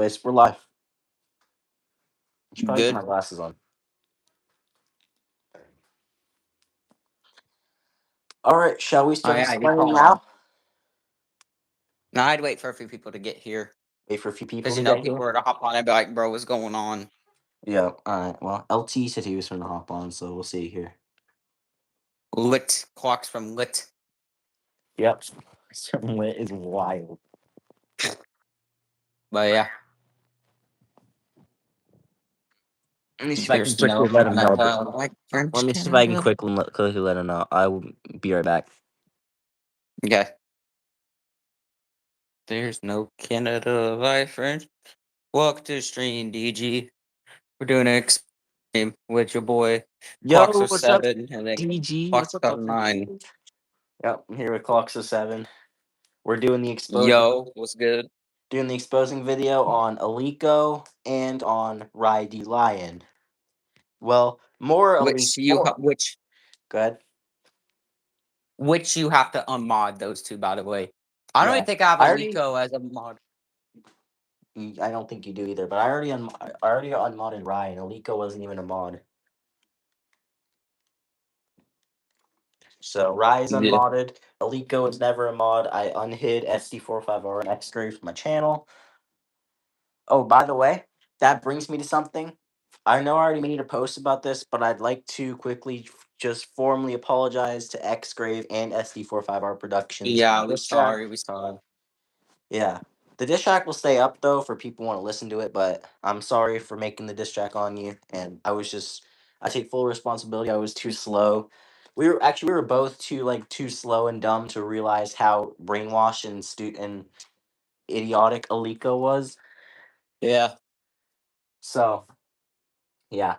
anyways, we're live. I should probably put my Good. glasses on. All right, shall we Oh start yeah, you explaining call on. now? No, I'd wait for a few people to get here Wait for a few people because to get people here. were to hop on and be like, "Bro, what's going on?" Yeah. All right. Well, LT said he was going to hop on, so we'll see here. Lit clocks from lit. Yep. Lit is wild. But yeah, Let me see if I can there's no quickly let him know. like French Let me see if I can Canada. quickly let him know. I will be right back. Okay. There's no Canada life, French. Welcome to the stream, DG. We're doing an extreme with your boy. Clocks Yo, are what's up, 7 and then DG? clocks What's up, are LT? 9. Yep, I'm here with Clocks of 7. We're doing the exposing Yo, what's good? video on Alico and on ryedlion. Well, more Which Alico. Go ahead. which you have to unmod those two, by the way. I don't Yeah, even think I have I already. Alico as a mod. I don't think you do either, but I already unmodded Ryan. Alico wasn't even a mod. So Rye is Yeah. unmodded. Alico is never a mod. I unhid SD45R and X-Ray from my channel. Oh, by the way, that brings me to something. I know I already made a post about this, but I'd like to quickly just formally apologize to X-Grave and SD45R Productions for Yeah, the we're diss track. sorry. We sorry. Yeah. The diss track will stay up though for people who want to listen to it, but I'm sorry for making the diss track on you. And I take full responsibility. I was too slow. We were both too slow and dumb to realize how brainwashed and idiotic Alika was. Yeah. So yeah.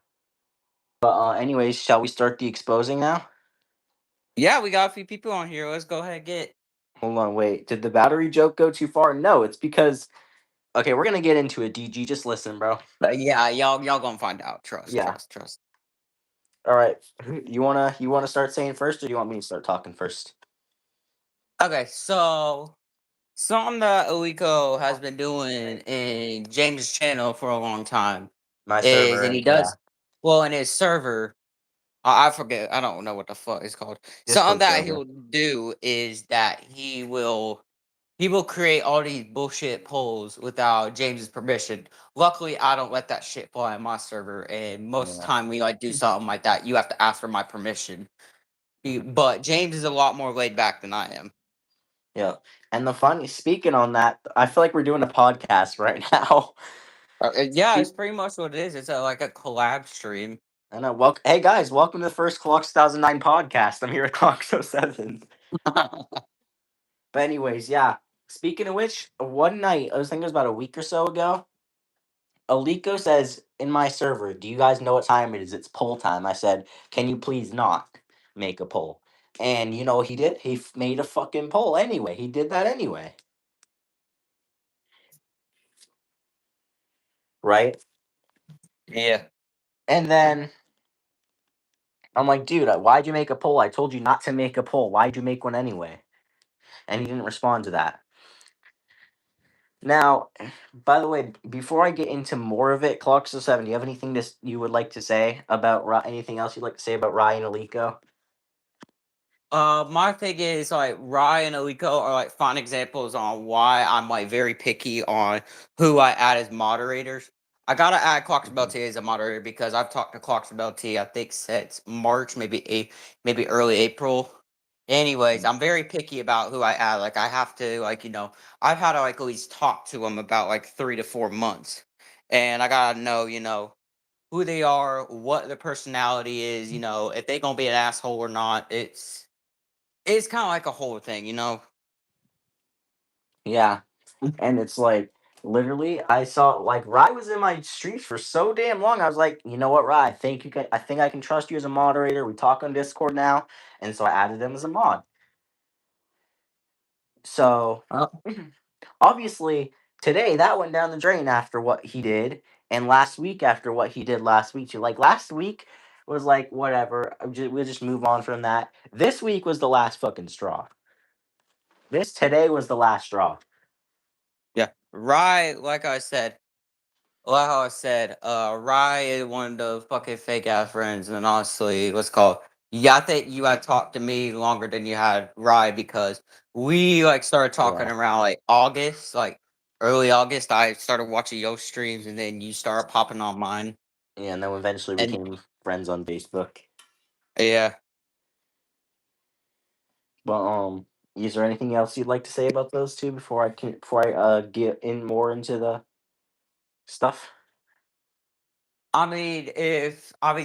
But anyways, shall we start the exposing now? Yeah, we got a few people on here. Let's go ahead and get. Hold on, wait. Did the battery joke go too far? No, it's because okay, we're gonna get into it, DG. Just listen, bro. Yeah, y'all gonna find out. Trust, Yeah. trust, trust. All right. You wanna start saying first, or do you want me to start talking first? Okay, so something that Alico has been doing in James' channel for a long time My is, and server, he yeah. does well in his server. I forget. I don't know what the fuck it's called. Something Discord that he server. will do is that he will create all these bullshit polls without James's permission. Luckily, I don't let that shit fly on my server, and most of the Yeah. time we like do something like that, you have to ask for my permission. But James is a lot more laid back than I am. Yeah. And speaking on that, I feel like we're doing a podcast right now. Yeah, it's Speak- pretty much what it is. It's like a collab stream. I know. Hey guys, welcome to the first Clock 2009 podcast. I'm here at Clock 07. But anyways, yeah. Speaking of which, one night, I think it was about a week or so ago, Alico says in my server, "Do you guys know what time it is? It's poll time." I said, "Can you please not make a poll?" And you know what he did? He made a fucking poll anyway. He did that anyway. Right? Yeah. And then I'm like, dude, why'd you make a poll? I told you not to make a poll. Why'd you make one anyway? And he didn't respond to that. Now, by the way, before I get into more of it, Clocks of 7, do you have anything you would like to say about anything else you'd like to say about Ryan Alico? My thing is like Rye and Alico are like fine examples on why I'm like very picky on who I add as moderators. I gotta add Clocksability as a moderator because I've talked to Clocksability I think since March, maybe early April. Anyways, I'm very picky about who I add. Like I have to I've had to like at least talk to them about like 3 to 4 months, and I gotta know who they are, what their personality is, if they gonna be an asshole or not. It's kind of like a whole thing. Yeah. And it's like, literally, I saw, like, Rye was in my streams for so damn long. I was like, you know what, Rye, I think I can trust you as a moderator. We talk on Discord now. And so I added him as a mod. So, Oh, obviously, today that went down the drain after what he did. And last week after what he did last week, too. Like, last week was like, whatever. We'll just move on from that. This week was the last fucking straw. Today was the last straw. yeah. Rye, like I said, Like how I said, Rye is one of the fucking fake ass friends, and honestly, what's it called? Yeah, I think you had talked to me longer than you had Rye because we like started talking Yeah, around like August, like early August. I started watching your streams, and then you started popping on mine, yeah, and then eventually and became friends on Facebook. yeah. But is there anything else you'd like to say about those two before I get in more into the stuff?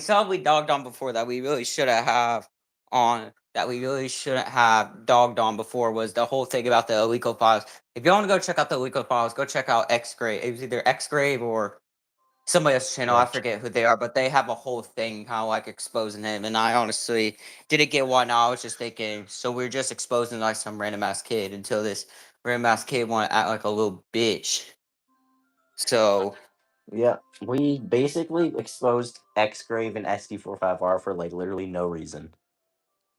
Something we dogged on before that we really shouldn't have dogged on before was the whole thing about the illegal files. If you want to go check out the illegal files, go check out X Grave. It was either X Grave or somebody else's channel. Yeah, I forget who they are, but they have a whole thing kind of like exposing him. And I honestly didn't get why. Now I was just thinking, so we're just exposing like some random ass kid until this random ass kid want to act like a little bitch. So yeah. We basically exposed Xgrave and SD45R for like literally no reason.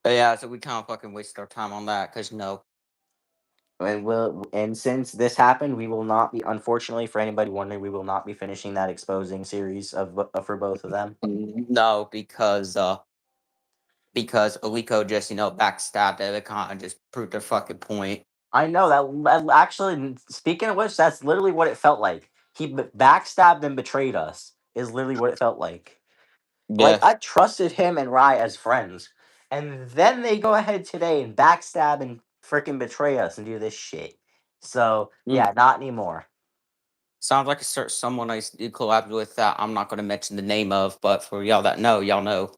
yeah, so we kind of fucking wasted our time on that because no. And since this happened, we will not be. Unfortunately, for anybody wondering, we will not be finishing that exposing series for both of them. No, because Alico just backstabbed it. It kind of just proved their fucking point. I know that actually. Speaking of which, that's literally what it felt like. He backstabbed and betrayed us. Is literally what it felt like. Like Yeah. I trusted him and Rye as friends, and then they go ahead today and backstab and freaking betray us and do this shit. So Mm. yeah, not anymore. Sounds like someone I do collab with that I'm not going to mention the name of, but for y'all that know, y'all know.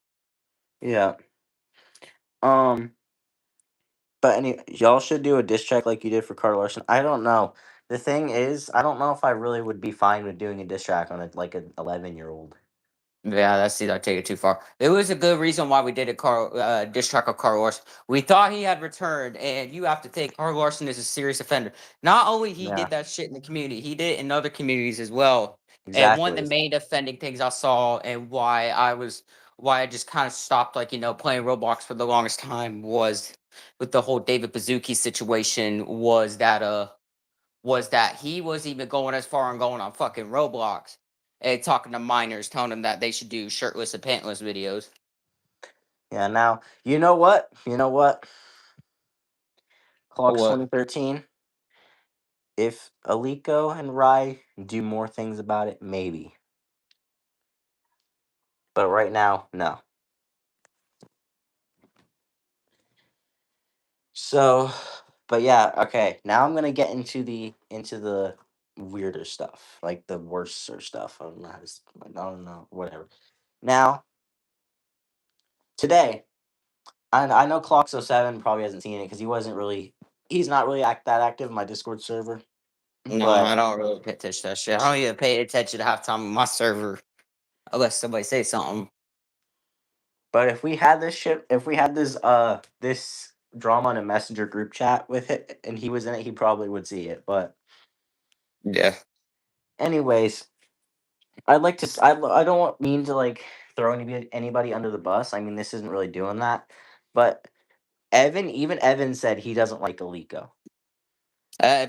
Yeah. Um. But y'all should do a diss track like you did for Carter Larson. I don't know. The thing is, I don't know if I really would be fine with doing a diss track on an 11-year-old. Yeah, that's I take it too far. It was a good reason why we did a diss track of Carl Larson. We thought he had returned, and you have to think Carl Larson is a serious offender. Not only he Yeah, did that shit in the community, he did it in other communities as well. And one of exactly. the main offending things I saw, and why I just kind of stopped playing Roblox for the longest time was with the whole David Bazooki situation was that he was even going as far and going on fucking Roblox and talking to minors, telling them that they should do shirtless and pantless videos. Yeah. Now you know what? You know what? Clocks What? 2013. If Aliko and Rai do more things about it, maybe. But right now, no. So, but yeah, okay. Now I'm gonna get into the weirder stuff, like the worser stuff. I don't know I don't know, whatever. Now, today, I know Clox07 probably hasn't seen it because he's not really that active in my Discord server. No, But I don't really pay attention to that shit. I don't even pay attention to half time on my server unless somebody say something. if we had this drama in a messenger group chat with it and he was in it, he probably would see it. But Yeah. anyways, I don't mean to like throw anybody under the bus. I mean, this isn't really doing that. But even Evan said he doesn't like Aliko.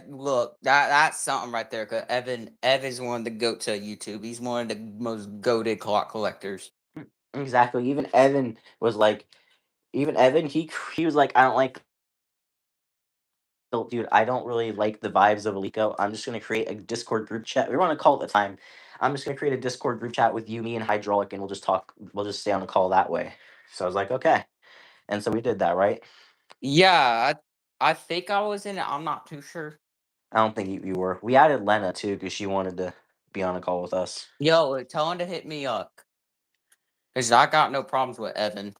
Look, that's something right there. Cause Evan's one of the goat to YouTube. He's one of the most goated clock collectors. Exactly. Even Evan, he was like, I don't like, dude, I don't really like the vibes of Aliko. I'm just gonna create a Discord group chat. We want to call it the time. I'm just gonna create a Discord group chat with you, me, and Hydraulic, and we'll just talk. We'll just stay on the call that way. So I was like, okay, and so we did that, right? Yeah, I think I was in it. I'm not too sure. I don't think you were. We added Lena too because she wanted to be on a call with us. Yo, tell him to hit me up. Cause I got no problems with Evan.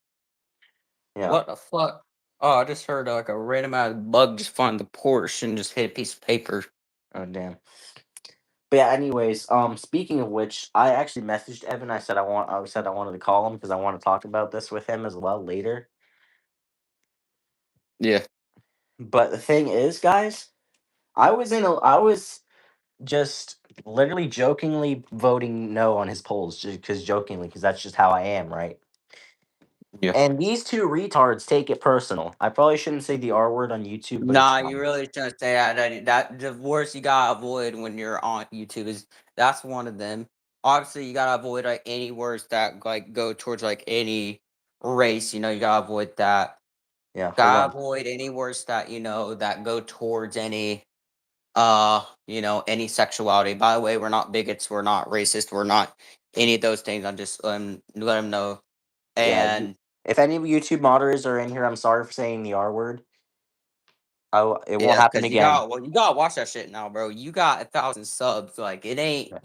Yeah. What the fuck? Oh, I just heard like a random ass bug just find the Porsche and just hit a piece of paper. Oh damn. But yeah. Anyways, speaking of which, I actually messaged Evan. I said I wanted to call him because I want to talk about this with him as well later. Yeah. But the thing is, guys, I was just literally jokingly voting no on his polls just because jokingly because that's just how I am, right? Yeah. And these two retards take it personal. I probably shouldn't say the R word on YouTube, but it's Nah, you fine. really shouldn't say that. That the worst you gotta avoid when you're on YouTube is that's one of them. Obviously, you gotta avoid like any words that like go towards like any race. You know, you gotta avoid that. Yeah, hold Gotta on. avoid any words that that go towards any any sexuality. By the way, we're not bigots. We're not racist. We're not any of those things. I'm just let them know. Yeah, And if any YouTube moderators are in here, I'm sorry for saying the R word. It won't yeah, happen because again. you gotta watch that shit now, bro. You got 1,000 subs. Like it ain't, Yeah.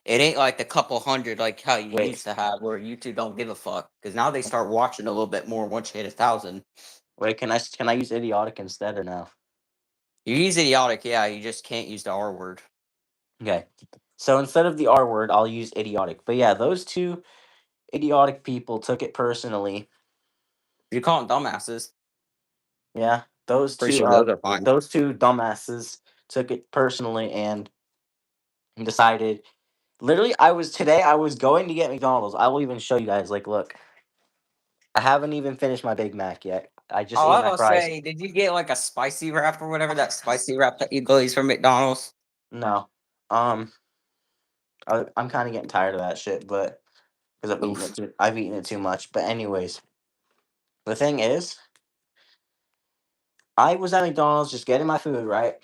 it ain't like the couple hundred like how you Wait, used to have where YouTube don't give a fuck. Because now they start watching a little bit more once you hit 1,000. wait. Can I use idiotic instead or no? You use idiotic, yeah. You just can't use the R word. Okay. So instead of the R word, I'll use idiotic. But yeah, those two idiotic people took it personally. You call them dumbasses. Yeah, those Pretty two sure those are fine. those two dumbasses took it personally and decided. Literally, I was going to get McDonald's. I will even show you guys. Like, look, I haven't even finished my Big Mac yet. I just Oh, ate I my was gonna fries. say, did you get like a spicy wrap or whatever that spicy wrap that you glaze from McDonald's? No, um, I'm kind of getting tired of that shit, but because Oof. I've eaten it too much. But anyways, the thing is, I was at McDonald's just getting my food right.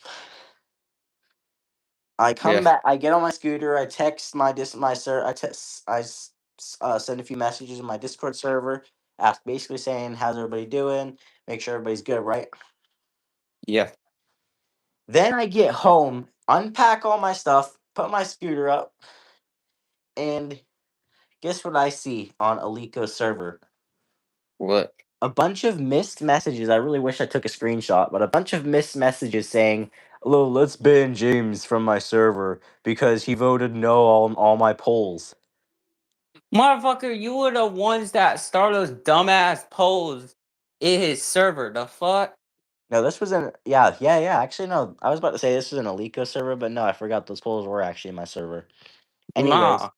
I come Yeah. back. I get on my scooter. I text my dis my sir. Send a few messages in my Discord server. Ask basically saying how's everybody doing. Make sure everybody's good, right? Yeah. Then I get home, unpack all my stuff, put my scooter up, and guess what I see on Alico's server? What? A bunch of missed messages. I really wish I took a screenshot, but a bunch of missed messages saying, "Hello, let's ban James from my server because he voted no on all my polls." Motherfucker, you were the ones that started those dumbass polls in his server. The fuck? No, this was in yeah. Actually, no, I was about to say this was an Alico server, but no, I forgot those polls were actually in my server. Anyways, Nah.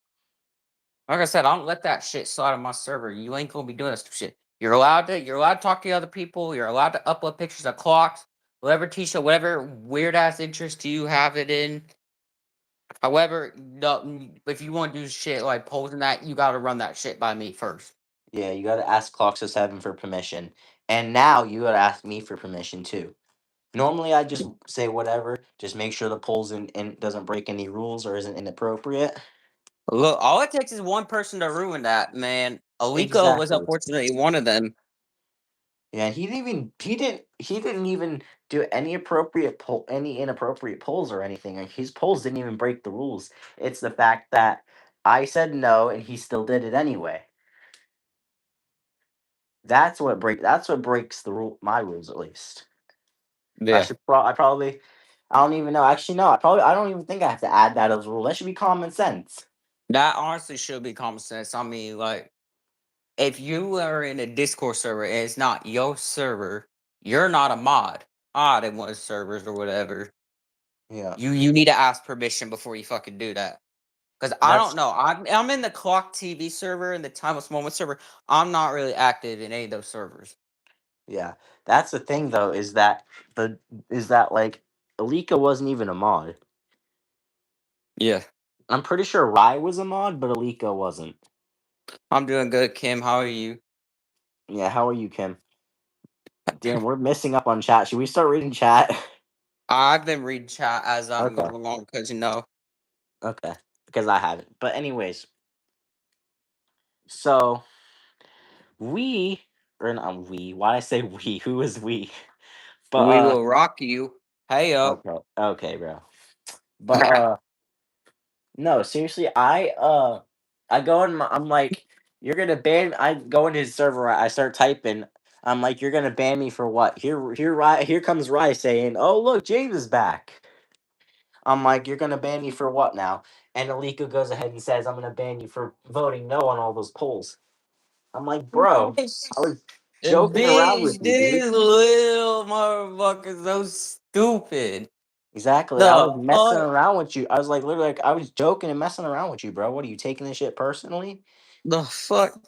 Like I said, I don't let that shit slide on my server. You ain't gonna be doing this shit. You're allowed to talk to other people. You're allowed to upload pictures of clocks, whatever t-shirt, whatever weird ass interest you have it in. However, if you want to do shit like polls and that, you gotta run that shit by me first. yeah, you got to ask Cloxus7 for permission, and now you got to ask me for permission too. Normally, I just say whatever, just make sure the polls in doesn't break any rules or isn't inappropriate. Look, all it takes is one person to ruin that, man. Alico was Exactly. unfortunately one of them. Yeah, he didn't even do any inappropriate polls or anything. Like, his polls didn't even break the rules. It's the fact that I said no and he still did it anyway. That's what breaks the rule my rules at least. Yeah. I don't even know. Actually no, I don't even think I have to add that as a rule. That should be common sense. That honestly should be common sense. I mean, like, if you are in a Discord server and it's not your server, you're not a mod. Odd in one of the servers or whatever. Yeah. You need to ask permission before you fucking do that. Because I don't That's know. I'm in the Clock TV server and the Timeless Moment server. I'm not really active in any of those servers. yeah. That's the thing though, the is that like Alika wasn't even a mod. Yeah. I'm pretty sure Rye was a mod, but Alika wasn't. I'm doing good, Kim. How are you? Yeah, how are you, Kim? Damn, we're missing up on chat. Should we start reading chat? I've been reading chat as I'm Okay. going along because you know. Okay. Because I haven't. But anyways, so we or not we. Why I say we? Who is we? But We will rock you. Hey yo. okay. Okay, bro. But no, seriously, I go in I'm like, you're gonna ban I go into his server, I start typing. I'm like, you're gonna ban me for what? Here comes Rye saying, "Oh look, James is back." I'm like, you're gonna ban me for what now? And Alika goes ahead and says, I'm gonna ban you for voting no on all those polls. I'm like, bro, I was joking around with These you, dude. little motherfuckers so stupid. Exactly. I was The messing fuck? around with you. I was like, literally, like, I was joking and messing around with you, bro. What are you taking this shit personally? The fuck?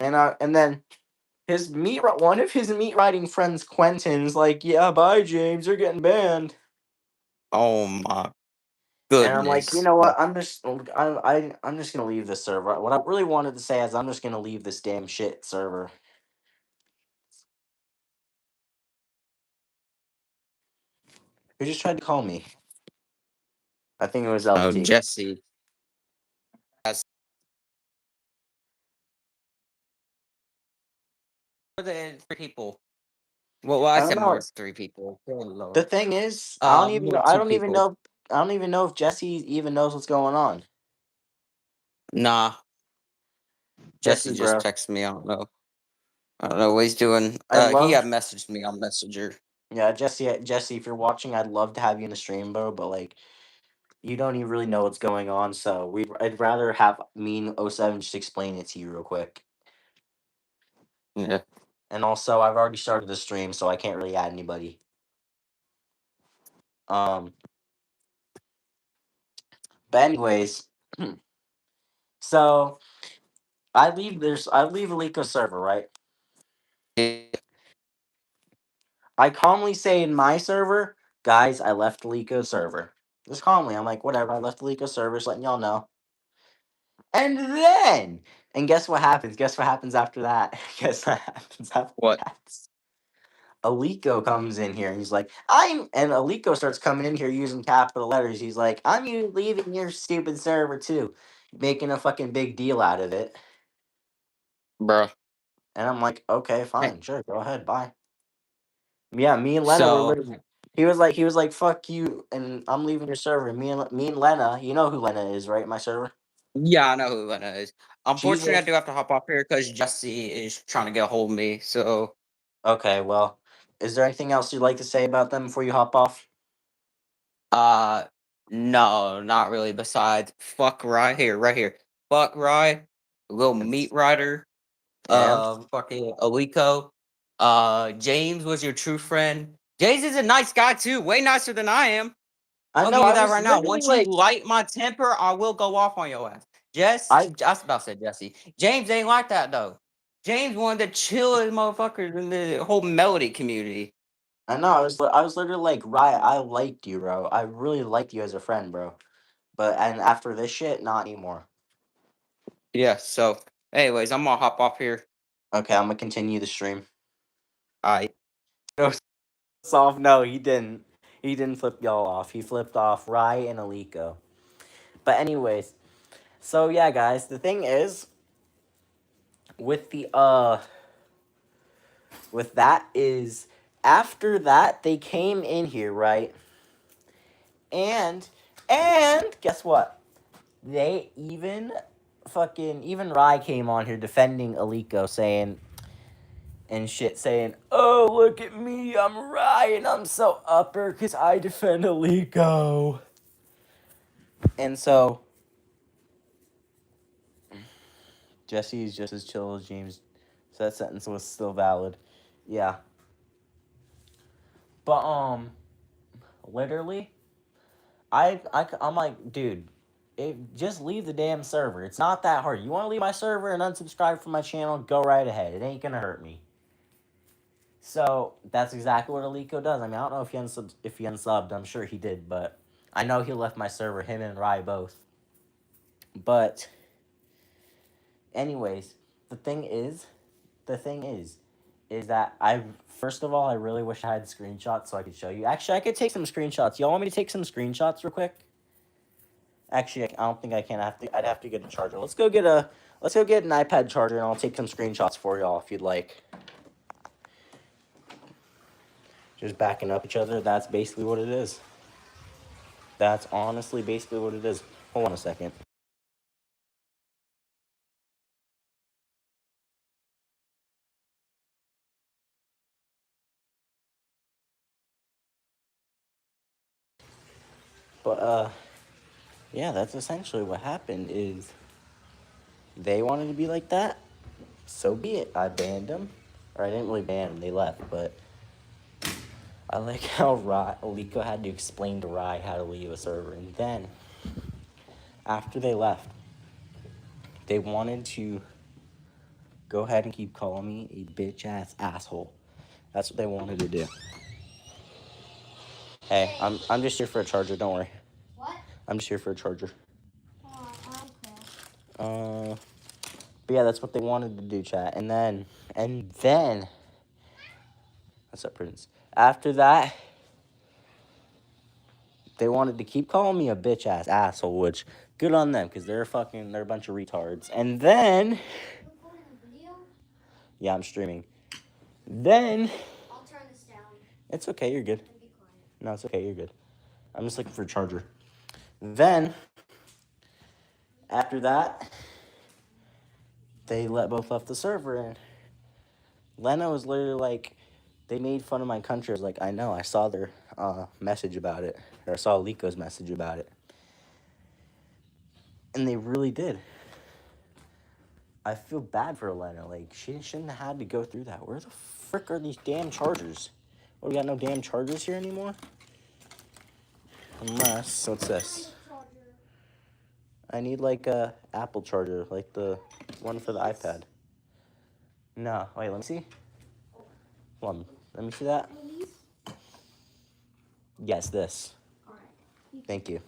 And then one of his meat riding friends, Quentin's like, yeah, bye, James, you're getting banned. Oh my And I'm like, you goodness. know what? I'm just gonna leave this server. What I really wanted to say is I'm just gonna leave this damn shit server. Who just tried to call me? I think it was Oh, LT. Jesse. That's more than 3 people. Well, I I don't said more know. than 3 people. Good The lord. thing is, I don't even More know. than I two don't even people. know. I don't even know if Jesse even knows what's going on. Nah, Jesse, Jesse just bro. texted me. I don't know what he's doing. I He love. had messaged me on Messenger. Yeah, Jesse. Jesse, if you're watching, I'd love to have you in the stream, bro. But like, you don't even really know what's going on. So I'd rather have me and O 07 just explain it to you real quick. Yeah. And also, I've already started the stream, so I can't really add anybody. Um. But anyways, so I leave Alico server, right? I calmly say in my server, guys, I left Alico server. Just calmly, I'm like, whatever, I left Alico server, just letting y'all know. And then, and guess what happens? Guess what happens after that? Guess what happens after What, that? Alico comes in here and he's like, and Alico starts coming in here using capital letters. He's like, I'm you leaving your stupid server too, making a fucking big deal out of it. bro? And I'm like, okay, Hey, fine, sure, go ahead, bye. Yeah, me and Lena were so literally. He was like, fuck you, and I'm leaving your server. Me and Lena, you know who Lena is, right? My server. yeah, I know who Lena is. She's Unfortunately, I a. do have to hop off here because Jesse is trying to get a hold of me. So, Okay, well, is there anything else you'd like to say about them before you hop off? uh, no, not really. Besides, fuck right here, fuck Rye, little meat It's rider, and fucking Alico. James was your true friend. James is a nice guy too, way nicer than I am. I I'll know give you I that was right now. literally Once you like light my temper, I will go off on your ass. I I was about to say Jesse. James ain't like that though. James one of the chillest motherfuckers in the whole melody community. I know I was literally like Riot. I liked you, bro. I really liked you as a friend, bro. But and after this shit, not anymore. Yeah, so anyways, I'm gonna hop off here. Okay, I'm gonna continue the stream. I No, off. No, he didn't. He didn't flip y'all off. He flipped off Rye and Alico. But anyways, so yeah, guys, the thing is with the with that is after that they came in here, right? And guess what? They even Rye came on here defending Alico saying and shit saying, "Oh, look at me. I'm Rye and I'm so upper cuz I defend Alico." And so Jesse is just as chill as James. So that sentence was still valid. Yeah. But literally I'm like, dude, just leave the damn server. It's not that hard. You want to leave my server and unsubscribe from my channel? Go right ahead. It ain't gonna hurt me. So that's exactly what Alico does. I mean, I don't know if he unsubbed. I'm sure he did, but I know he left my server. Him and Rai both. But anyways, the thing is, the thing is that I first of all I really wish I had screenshots so I could show you. Actually, I could take some screenshots. Y'all want me to take some screenshots real quick? Actually, I don't think I can. I'd have to get a charger. Let's go get an iPad charger, and I'll take some screenshots for y'all if you'd like. Just backing up each other. That's basically what it is. That's honestly basically what it is. Hold on a second. But yeah, that's essentially what happened. Is they wanted to be like that? So be it. I banned them, or I didn't really ban them. They left, but I like how Aliko had to explain to Rai how to leave a server, and then after they left, they wanted to go ahead and keep calling me a bitch-ass asshole. That's what they wanted to do. Hey, I'm just here for a charger, don't worry. What? I'm just here for a charger. Oh, okay. But yeah, that's what they wanted to do, chat. And then, what's up, Prince? After that, they wanted to keep calling me a bitch-ass asshole, which, good on them, because they're a bunch of retards. And then, You recording a video? yeah, I'm streaming. Then, I'll turn this down it's okay, you're good. and be quiet. No, it's okay, you're good. I'm just looking for a charger. Then, after that, they both left the server, and Lena was literally like, they made fun of my country. I was like, I know, I saw their message about it, or I saw Lico's message about it. And they really did. I feel bad for Elena. Like, she shouldn't have had to go through that. Where the frick are these damn chargers? What, we got no damn chargers here anymore? Unless, what's this? I need like a Apple charger, like the one for the iPad. No, wait, let me see. Hold on, let me see that. Yes, this. Thank you.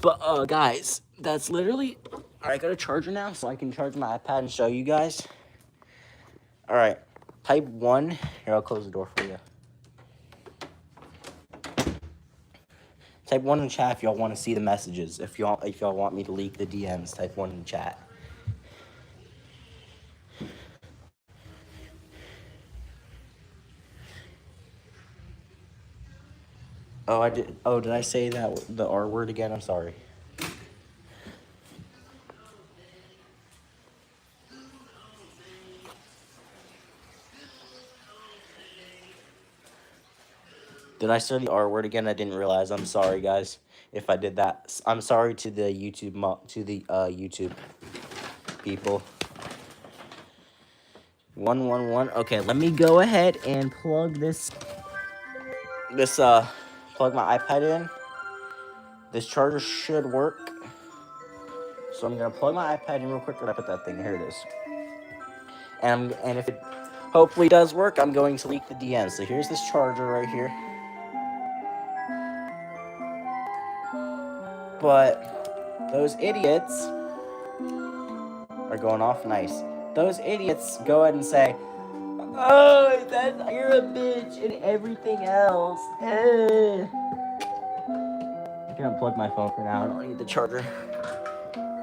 But, guys, that's literally... Alright, I got a charger now, so I can charge my iPad and show you guys. Alright, type 1. Here, I'll close the door for you. Type 1 in the chat if y'all want to see the messages. If y'all want me to leak the DMs, type 1 in the chat. Oh, I did. Oh, did I say that the R word again? I'm sorry. Did I say the R word again? I didn't realize. I'm sorry, guys, if I did that. I'm sorry to the YouTube YouTube people. 111. Okay, let me go ahead and plug plug my iPad in. This charger should work. So I'm gonna plug my iPad in real quick. Where did I put that thing? Here it is. And if it hopefully does work, I'm going to leak the DMs. So here's this charger right here. But those idiots are going off nice. Those idiots go ahead and say, "Oh, you're a bitch," and everything else. I can unplug my phone for now. I don't need the charger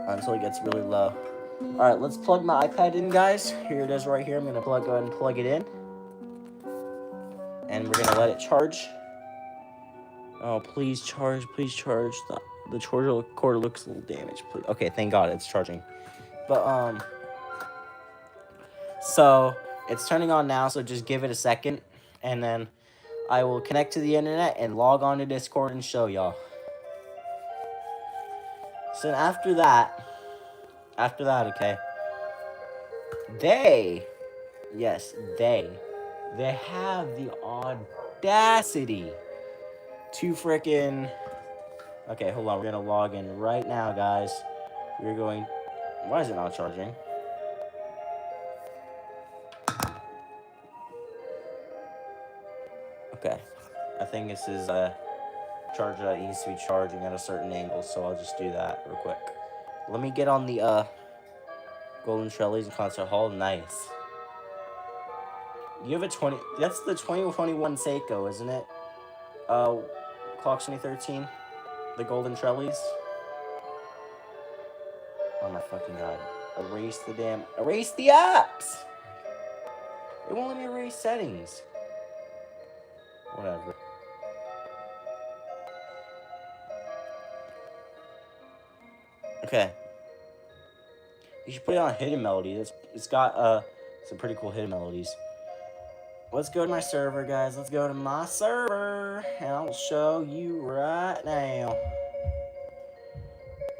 until it gets really low. All right, let's plug my iPad in, guys. Here it is right here. I'm gonna go ahead and plug it in, and we're gonna let it charge. Oh, please charge, please charge. The charger cord looks a little damaged. Please. Okay, thank God it's charging. But so it's turning on now. So just give it a second, and then I will connect to the internet and log on to Discord and show y'all. So after that, okay, they have the audacity to frickin'... Okay, hold on, we're gonna log in right now, guys. We're going... Why is it not charging? Okay, I think this is a charger that needs to be charging at a certain angle, so I'll just do that real quick. Let me get on the Golden Trellis and Concert Hall. Nice. You have a 20... That's the 2021 Seiko, isn't it? Clocks 2013. The Golden Trellis. Oh my fucking God. Erase the apps! It won't let me erase settings. Whatever. Okay. You should put it on hidden melodies. It's got some pretty cool hidden melodies. Let's go to my server, guys. Let's go to my server, and I'll show you right now.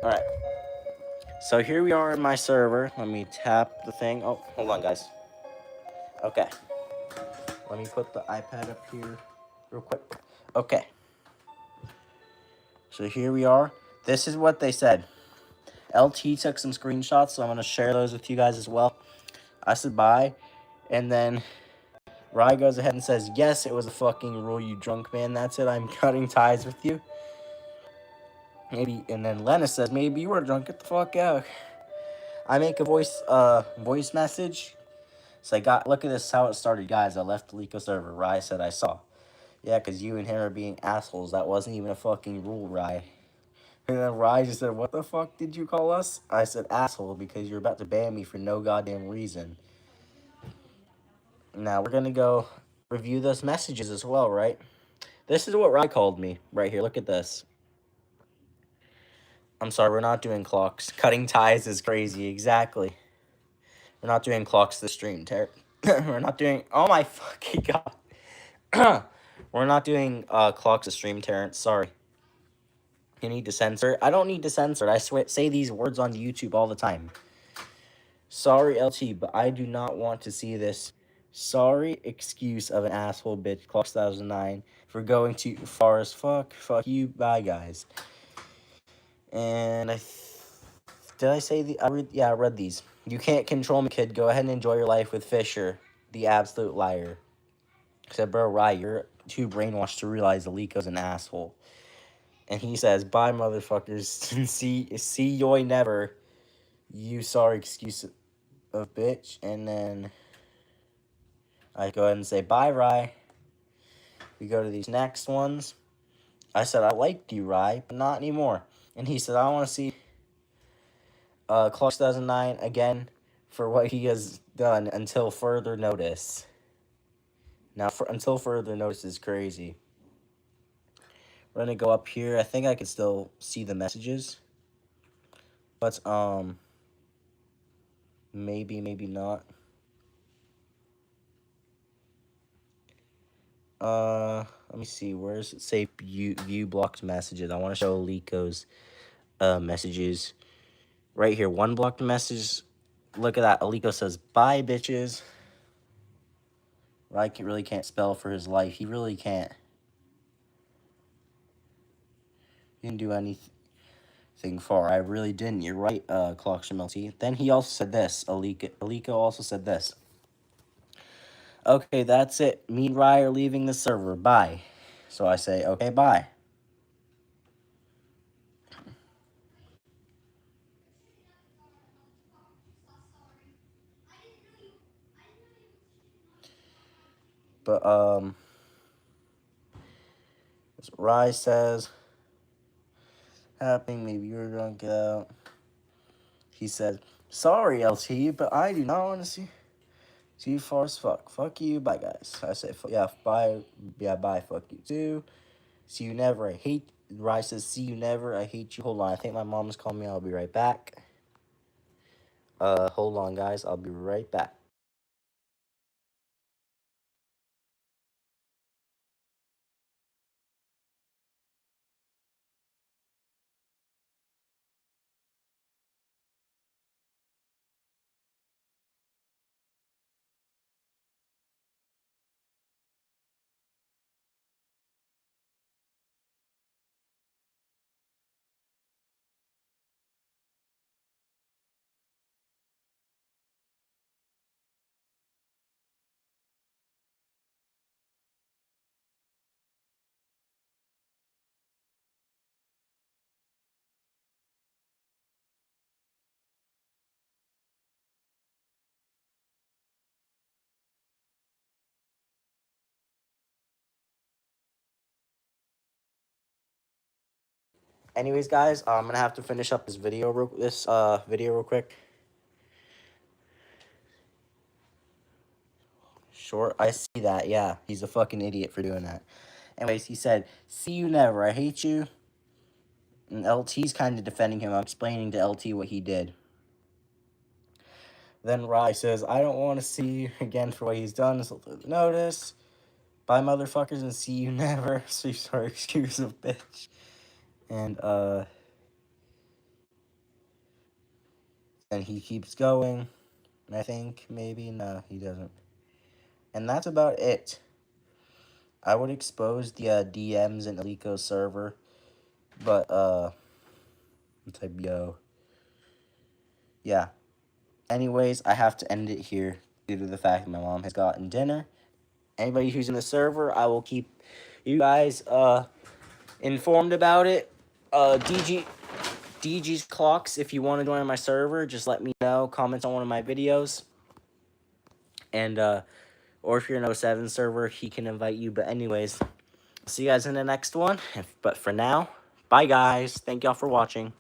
Alright. So here we are in my server. Let me tap the thing. Oh, hold on, guys. Okay. Let me put the iPad up here real quick. Okay. So here we are. This is what they said. LT took some screenshots, so I'm going to share those with you guys as well. I said bye, and then Rye goes ahead and says, yes, it was a fucking rule, you drunk man. That's it. I'm cutting ties with you. Maybe, and then Lena says, maybe you were drunk. Get the fuck out. I make a voice message. So look at this, how it started, guys. I left the Lico server. Rye said, I saw. Yeah, because you and him are being assholes. That wasn't even a fucking rule, Rye. And then Rye just said, what the fuck did you call us? I said, asshole, because you're about to ban me for no goddamn reason. Now, we're going to go review those messages as well, right? This is what Rye called me right here. Look at this. I'm sorry, we're not doing clocks. Cutting ties is crazy. Exactly. We're not doing clocks this stream, we're not doing... Oh my fucking god. We're not doing clocks this stream, Terrence. Sorry. You need to censor it. I don't need to censor it. I say these words on YouTube all the time. Sorry, LT, but I do not want to see this sorry excuse of an asshole bitch, Clocks 2009, for going too far as fuck. Fuck you. Bye, guys. And did I say the... I read these. You can't control me, kid. Go ahead and enjoy your life with Fisher, the absolute liar. I said, bro, right, you're too brainwashed to realize Alico's an asshole. And he says, bye, motherfuckers. see you never. You sorry excuse of bitch. And then I go ahead and say, bye, Rye. We go to these next ones. I said, I liked you, Rye, but not anymore. And he said, I want to see Clock 2009 again for what he has done until further notice. Now, until further notice is crazy. We're going to go up here. I think I can still see the messages. But, maybe not. Let me see. Where does it say view blocked messages? I want to show Alico's messages. Right here, one blocked message. Look at that. Alico says, bye, bitches. Ryke really can't spell for his life. He really can't. He didn't do anything far. I really didn't. You're right, Clocksham. Then he also said this. Alico also said this. Okay, that's it. Me and Rye are leaving the server. Bye. So I say, okay, bye. But, as Rye says, happening, maybe you're drunk out. He said, sorry, LT, but I do not want to see you far as fuck. Fuck you, bye, guys. I say, yeah, bye. Yeah, bye, fuck you, too. See you never, I hate... Rye says, see you never, I hate you. Hold on, I think my mom's calling me. I'll be right back. Hold on, guys. I'll be right back. Anyways, guys, I'm gonna have to finish up this video real quick. Short, I see that. Yeah, he's a fucking idiot for doing that. Anyways, he said, "See you never. I hate you." And LT's kind of defending him. I'm explaining to LT what he did. Then Rye says, "I don't want to see you again for what he's done. So notice, bye, motherfuckers, and see you never." So sorry, excuse of bitch. And and he keeps going. I think maybe no, he doesn't. And that's about it. I would expose the DMs in Alico's server, but type yo. yeah. Anyways, I have to end it here due to the fact that my mom has gotten dinner. Anybody who's in the server, I will keep you guys informed about it. DG's Clocks, if you want to join my server, just let me know. Comment on one of my videos. And or if you're in 07 server, he can invite you. But anyways, see you guys in the next one. But for now, bye guys. Thank y'all for watching.